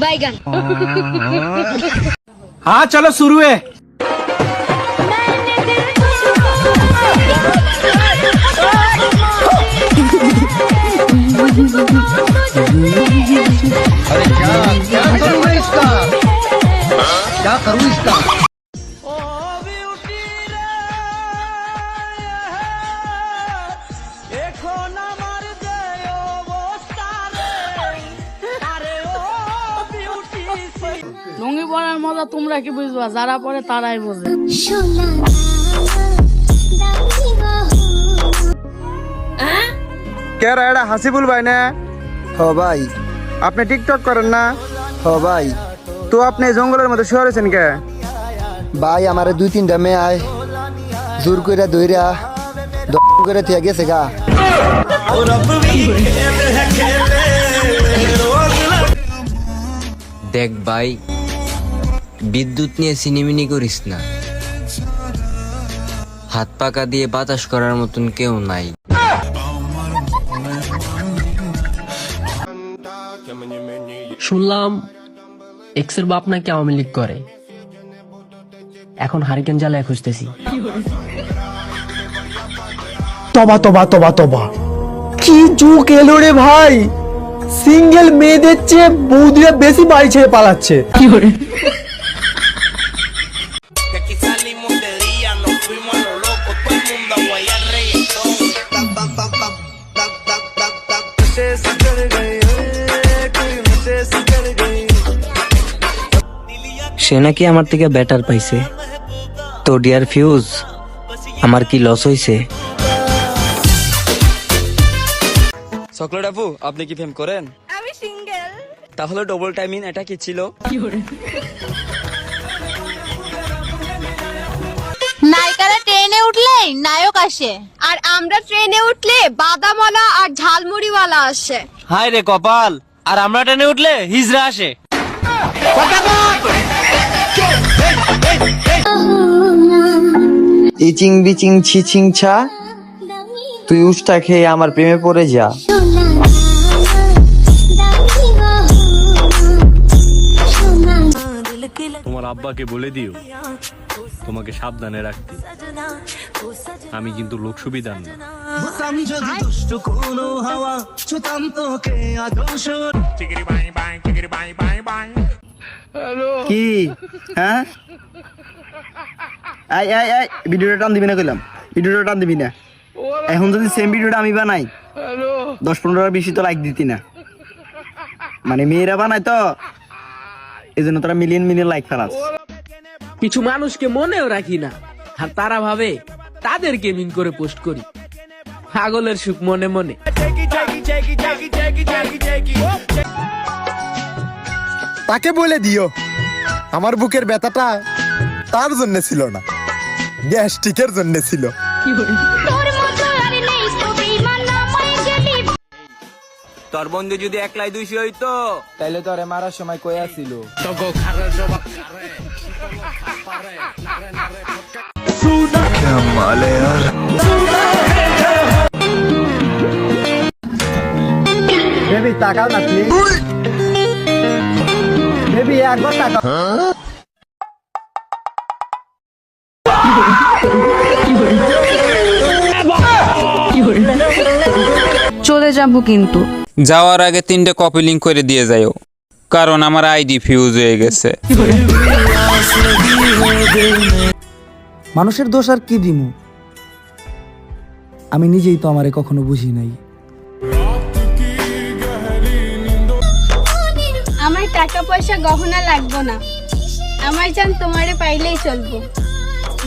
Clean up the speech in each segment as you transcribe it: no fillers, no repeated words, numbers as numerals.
बैगन। हाँ चलो शुरू है। अरे क्या करूँ मैं इसका, क्या करूँ इसका। লুঙ্গি পরার মজা তোমরা কি বুঝবা, যারা পরে তারাই বোঝে। কে রে এটা হাসিবুল ভাই না? হ ভাই। আপনি টিকটক করেন না? হ ভাই। তো আপনি জঙ্গলের মধ্যে শুয়েছেন কে? ভাই আমারে 2-3টা মেয়ে আয় জোর করে দইরা করে থেকে গেছে গা। দেখ ভাই, বিদ্যুৎ নিয়ে সিনেমিনি করিস না। হাত পাকা দিয়ে বাতাস করার মতন কেউ নাই। শুনলাম এক্সের বাপ নাকি আওয়ামী লীগ করে, এখন হারিকেন জ্বালায় খুঁজতেছি। তবা তবা তবা তবা, কি যুগ এলো রে ভাই। সিঙ্গেল মেয়েদের চেয়ে বৌদিরা বেশি বাড়ি ছেড়ে পালাচ্ছে। সে নাকি আমার থেকে বেটার পাইছে। তো ডিয়ার ফিউজ, আমার কি লস হইছে? চকলেট আপু, আপনি কি ফেম করেন? আমি সিঙ্গেল। তাহলে ডবল টাইমিং এটা কি ছিল? নায়িকারা ট্রেনে উঠলে নায়ক আসে, আর আমরা ট্রেনে উঠলে বাদামওয়ালা আর ঝালমুড়িওয়ালা আসে। হায় রে কপাল, আর আমরা ট্রেনে উঠলে হিজড়া আসে। ইচিং বিচিং ছিচিং ছা, তুই উষ্টা খেয়ে আমার প্রেমে পড়ে যা। তোমার আব্বাকে বলে দিও তোমাকে সাবধানে রাখতে। আমি কিন্তু লোক সুবিধার না। কি হ্যাঁ? আই আই আই, ভিডিওটা টান দিবি না কইলাম, ভিডিওটা টান দিবি না। এখন যদি সেম ভিডিওটা আমি বানাই 10-15 বেশি তো লাইক দিতি না। মানে মেয়েরা বানায় তো, এই জন্য তারা মিলিয়ন মিলিয়ন লাইক ফেলাস। কিছু মানুষকে মনেও রাখি না, আর তারা ভাবে তাদেরকে মিন করে পোস্ট করি। পাগলের সুখ মনে মনে। তাকে বলে দিও আমার বুকের ব্যথাটা তার জন্য ছিল না, গ্যাস্ট্রিকের জন্য ছিল। তোর বন্ধু যদি 1-200 হইতো তাইলে তোরে মারার সময় কই আসিল? বেবি তাকাও না প্লিজ, বেবি একবার তাকাও। চলে যাবো কিন্তু যাওয়ার আগে 3টে কপি লিংক করে দিয়ে যাও, কারণ আমার আইডি ফিউজ হয়ে গেছে। মানুষের দোষ আর কি দিমু, আমি নিজেই তো আমারে কখনো বুঝি নাই। আমার টাকা পয়সা গহনা লাগবো না, আমার জান তোমারে পাইলেই চলবো।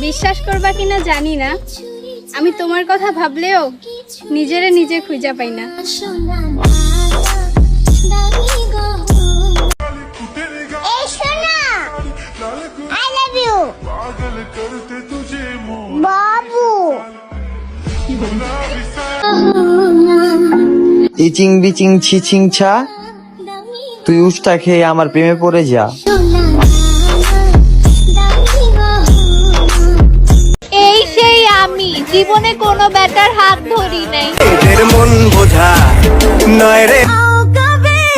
বিশ্বাস করবা কিনা জানি না, আমি তোমার কথা ভাবলেও নিজেরে নিজে খুঁজে পাই না। ইচিং বিচিং ছিচিং ছা, তুই উষ্টা খেয়ে আমার প্রেমে পড়ে যা। এই সেই আমি জীবনে কোনো ব্যাটার হাত ধরি নাই।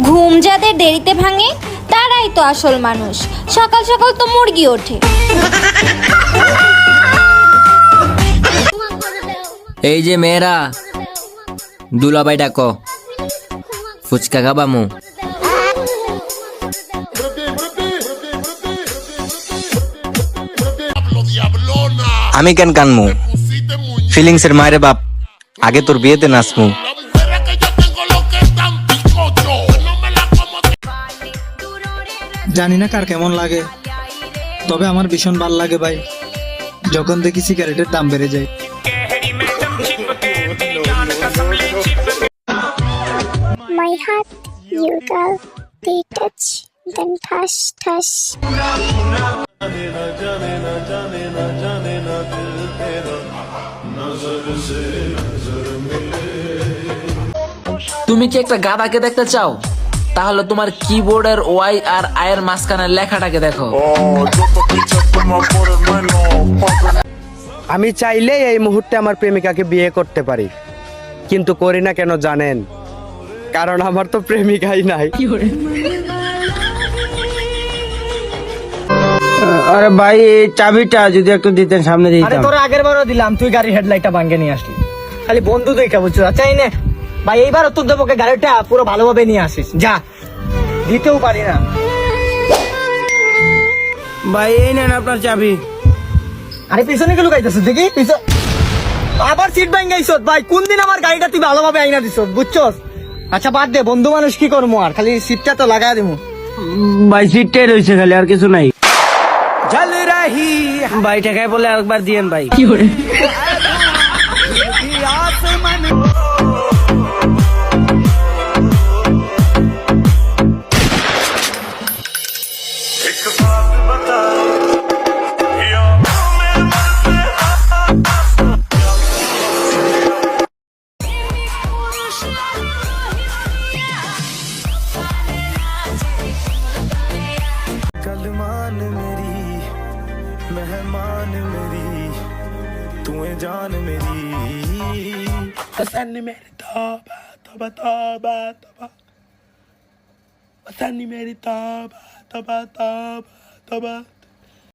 ঘুম যাদের দেরিতে ভাঙে তারাই তো আসল মানুষ। সকাল সকাল তো মুরগি ওঠে। এই যে মেয়েরা, দুলাভাই ডাকো, ফুচকা খাবামু। আমি কেন কানমু? ফিলিংস এর মায়ের বাপ, আগে তোর বিয়েতে নাচমু। জানি না কার কেমন লাগে, তবে আমার ভীষণ ভালো লাগে ভাই যখন দেখি সিগারেটের দাম বেড়ে যায়। My heart, you girl, they touch, then touch, touch. তুমি কি একটা গাধাকে দেখতে চাও? তাহলে তোমার কিবোর্ডের ওয়াই আর আই এর মাঝখানের লেখাটাকে দেখো। আমি চাইলে এই মুহূর্তে আমার প্রেমিকাকে বিয়ে করতে পারি, কিন্তু করি না কেন জানেন? কারণ আমার তো প্রেমিকাই নাই। আরে ভাই, এই চাবিটা যদি একটু দিতেন সামনে দিতাম। আরে তোর আগের বারও দিলাম, তুই গাড়ির হেডলাইটটা ভাঙে নিয়ে আসলি। খালি বন্ধু তুই কে বুঝছো? আচ্ছা এই নে ভাই, এইবার তোর দেবকে গাড়িটা পুরো ভালোভাবে নিয়ে আসিস। যা, দিতেও পারি না ভাই। এই নেন আপনার চাবি। আরে পিছনে কে লুকাইতেছ দেখি? পিছন আবার সিট ভাঙাইছ ভাই। কোন দিন আমার গাড়িটা তুই ভালোভাবে আইনা দিছ, বুঝছস? আচ্ছা বাদ দে, বন্ধু মানুষ কি করবো আর, খালি সিটটা তো লাগাই দিমু ভাই। সিটটাই রয়েছে খালি, আর কিছু নাই। চল রাহি ভাই, টাকায় বলে একবার দিয়েন ভাই। কি করে मेहमान मेरी, तू है जान मेरी। वसन्नी मेरी तौबा तौबा तौबा तौबा, वसन्नी मेरी तौबा तौबा तौबा तौबा।